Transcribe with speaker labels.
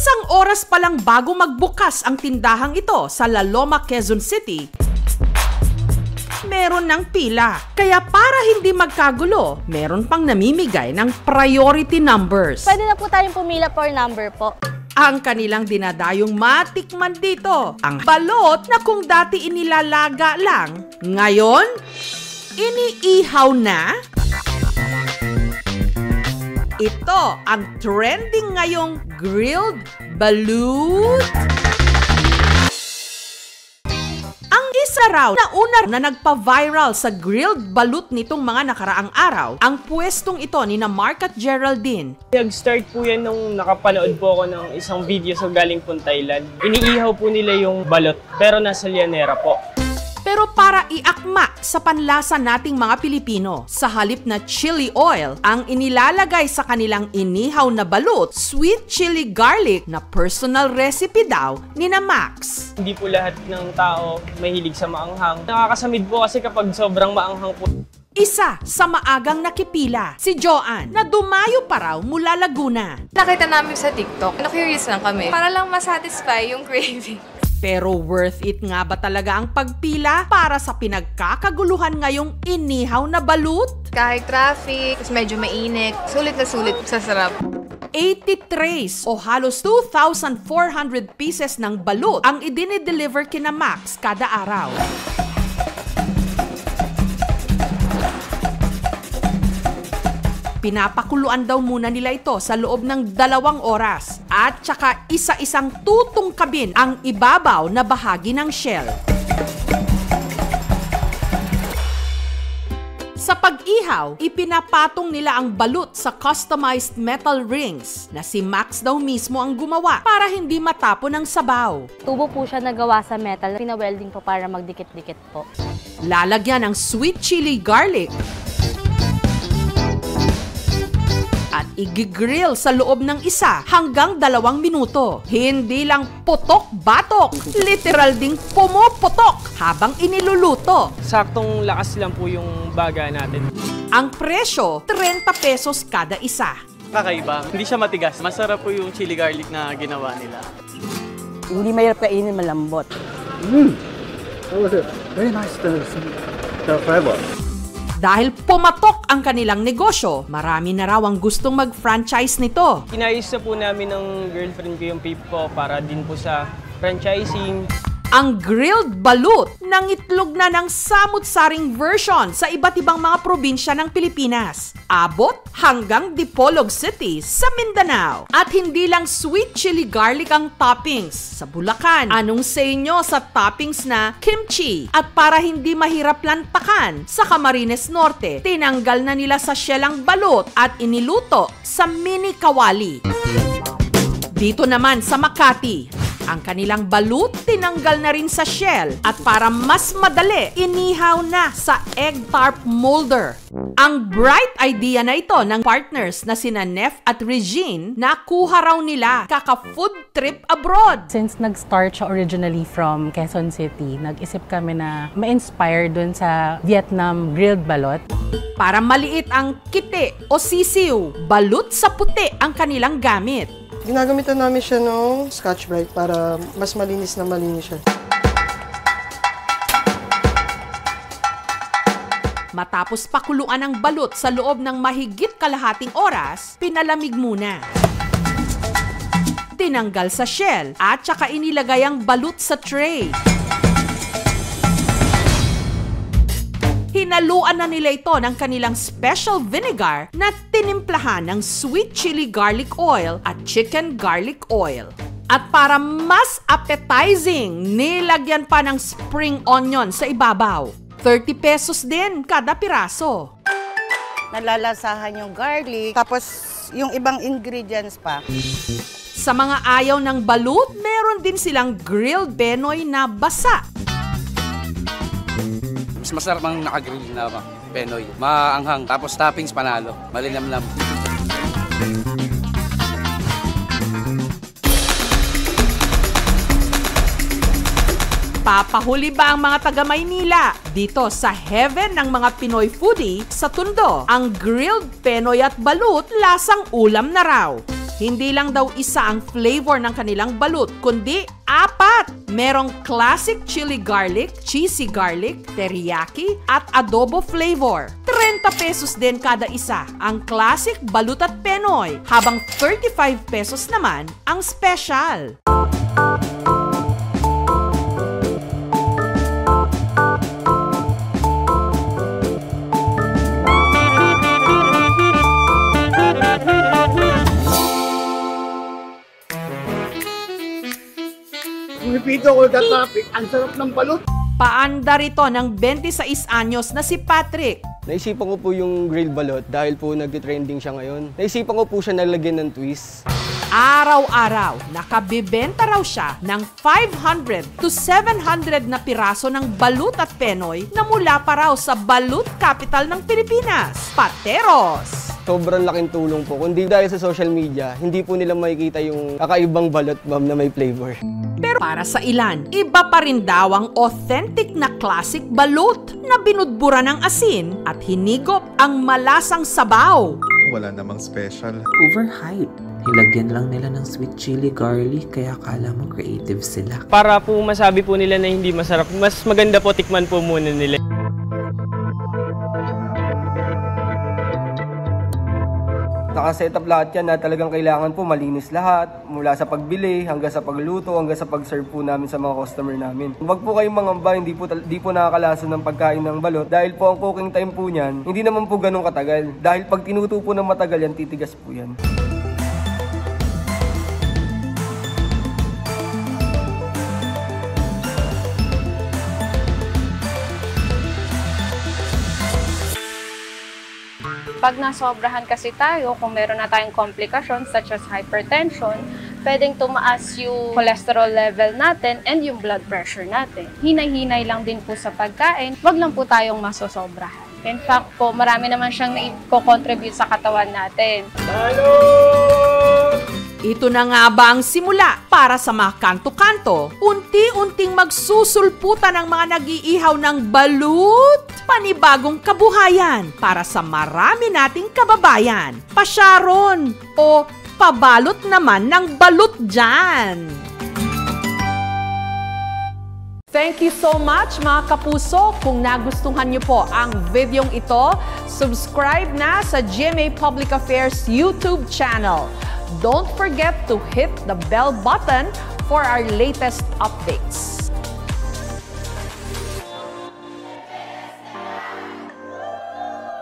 Speaker 1: Isang oras pa lang bago magbukas ang tindahang ito sa La Loma, Quezon City, meron ng pila. Kaya para hindi magkagulo, meron pang namimigay ng priority numbers.
Speaker 2: Pwede na po tayong pumila for number po.
Speaker 1: Ang kanilang dinadayong matikman dito, ang balot na kung dati inilalaga lang, ngayon, iniihaw na. Ito ang trending ngayong grilled balut. Ang isa raw na una na nagpa-viral sa grilled balut nitong mga nakaraang araw, ang pwestong ito ni na Mark at Geraldine.
Speaker 3: Nag-start po yan nung nakapanood po ako ng isang video sa galing pong Thailand. Iniihaw po nila yung balot pero nasa lianera po.
Speaker 1: Pero para iakma sa panlasa nating mga Pilipino, sa halip na chili oil, ang inilalagay sa kanilang inihaw na balut, sweet chili garlic na personal recipe daw ni na Max.
Speaker 3: Hindi po lahat ng tao mahilig sa maanghang. Nakakasamid po kasi kapag sobrang maanghang po.
Speaker 1: Isa sa maagang nakipila, si Joanne, na dumayo pa raw mula Laguna.
Speaker 4: Nakita namin sa TikTok, na-curious lang kami para lang masatisfy yung craving.
Speaker 1: Pero worth it nga ba talaga ang pagpila para sa pinagkakaguluhan ngayong inihaw na balut?
Speaker 4: Kahit traffic, medyo mainit, sulit na sulit sa sarap.
Speaker 1: 80 trays o halos 2,400 pieces ng balut ang idinideliver kina Max kada araw. Pinapakuluan daw muna nila ito sa loob ng 2 oras at saka isa-isang tutungkabin ang ibabaw na bahagi ng shell. Sa pag-ihaw, ipinapatong nila ang balut sa customized metal rings na si Max daw mismo ang gumawa para hindi matapon ang sabaw.
Speaker 2: Tubo po siya nagawa sa metal. Pina-welding po para magdikit-dikit po.
Speaker 1: Lalagyan ng sweet chili garlic at igigrill sa loob ng 1 hanggang 2 minuto. Hindi lang putok-batok, literal ding pumuputok habang iniluluto.
Speaker 3: Saktong lakas lang po yung baga natin.
Speaker 1: Ang presyo, 30 pesos kada isa.
Speaker 5: Kakaiba, hindi siya matigas. Masarap po yung chili garlic na ginawa nila.
Speaker 6: Hindi mahirap kainin, malambot.
Speaker 7: That was a very nice the flavor.
Speaker 1: Dahil pumatok ang kanilang negosyo, marami na raw ang gustong mag-franchise nito.
Speaker 3: Inayos na po namin ng girlfriend ko yung pip ko para din po sa franchising.
Speaker 1: Ang grilled balut ng itlog na ng samut-saring version sa iba't ibang mga probinsya ng Pilipinas. Abot hanggang Dipolog City sa Mindanao. At hindi lang sweet chili garlic ang toppings. Sa Bulacan, anong say nyo sa toppings na kimchi? At para hindi mahirap lantakan, sa Camarines Norte, tinanggal na nila sa shell ang balut at iniluto sa mini kawali. Dito naman sa Makati, ang kanilang balut tinanggal na rin sa shell at para mas madali, inihaw na sa egg tart molder. Ang bright idea na ito ng partners na sina Nef at Regine, nakuha raw nila kaka-food trip abroad.
Speaker 6: Since nag-start siya originally from Quezon City, nag-isip kami na ma-inspire dun sa Vietnam grilled balot.
Speaker 1: Para maliit ang kite o sisiw, balut sa puti ang kanilang gamit.
Speaker 8: Ginagamitan namin siya ng Scotch-Brite para mas malinis na malinis siya.
Speaker 1: Matapos pakuluan ang balut sa loob ng mahigit kalahating oras, pinalamig muna. Tinanggal sa shell at saka inilagay ang balut sa tray. Hinaluan na nila ito ng kanilang special vinegar na tinimplahan ng sweet chili garlic oil at chicken garlic oil. At para mas appetizing, nilagyan pa ng spring onion sa ibabaw. 30 pesos din kada piraso.
Speaker 9: Nalalasahan yung garlic, tapos yung ibang ingredients pa.
Speaker 1: Sa mga ayaw ng balut, meron din silang grilled benoy na basa.
Speaker 10: Mas masarap ang naka-grill na Penoy. Maanghang, tapos toppings panalo. Malinamnam.
Speaker 1: Papahuli ba ang mga taga-Maynila dito sa heaven ng mga Pinoy foodie sa Tondo? Ang grilled Penoy at balut lasang ulam na raw. Hindi lang daw isa ang flavor ng kanilang balut, kundi 4. Merong classic chili garlic, cheesy garlic, teriyaki, at adobo flavor. 30 pesos din kada isa ang classic balut at Penoy, habang 35 pesos naman ang special.
Speaker 7: Repito ko the topic, ang sarap ng balut.
Speaker 1: Paanda rito ng 26 anyos na si Patrick.
Speaker 3: Naisipan ko po yung grilled balot dahil po nag-trending siya ngayon. Naisipan ko po siya nalagyan ng twist.
Speaker 1: Araw-araw, nakabibenta raw siya ng 500 to 700 na piraso ng balut at Penoy na mula pa raw sa balut capital ng Pilipinas, Pateros.
Speaker 3: Sobrang laking tulong po. Kundi dahil sa social media, hindi po nila makikita yung kakaibang balot, ma'am, na may flavor.
Speaker 1: Pero para sa ilan, iba pa rin daw ang authentic na classic balut na binudbura ng asin at hinigop ang malasang sabaw.
Speaker 11: Wala namang special.
Speaker 12: Overhyped. Nilagyan lang nila ng sweet chili garlic kaya akala mo creative sila.
Speaker 3: Para po masabi po nila na hindi masarap, mas maganda po tikman po muna nila. Nakaset up lahat yan na talagang kailangan po malinis lahat, mula sa pagbili hanggang sa pagluto, hanggang sa pag-serve po namin sa mga customer namin. Huwag po kayong mangamba, hindi po nakakalason ng pagkain ng balot dahil po ang cooking time po niyan, hindi naman po ganun katagal. Dahil pag tinuto po ng matagal yan, titigas po yan.
Speaker 13: Pag nasobrahan kasi tayo, kung meron na tayong complications such as hypertension, pwedeng tumaas yung cholesterol level natin and yung blood pressure natin. Hinay-hinay lang din po sa pagkain, wag lang po tayong masosobrahan. In fact po, marami naman siyang nai-contribute sa katawan natin.
Speaker 1: Ito na nga ba ang simula para sa mga kanto-kanto? Unti-unting magsusulputan ang mga nag-iihaw ng balut. Panibagong kabuhayan para sa marami nating kababayan. Pasyaron o pabalot naman ng balut dyan. Thank you so much mga kapuso. Kung nagustuhan niyo po ang videong ito, subscribe na sa GMA Public Affairs YouTube channel. Don't forget to hit the bell button for our latest updates.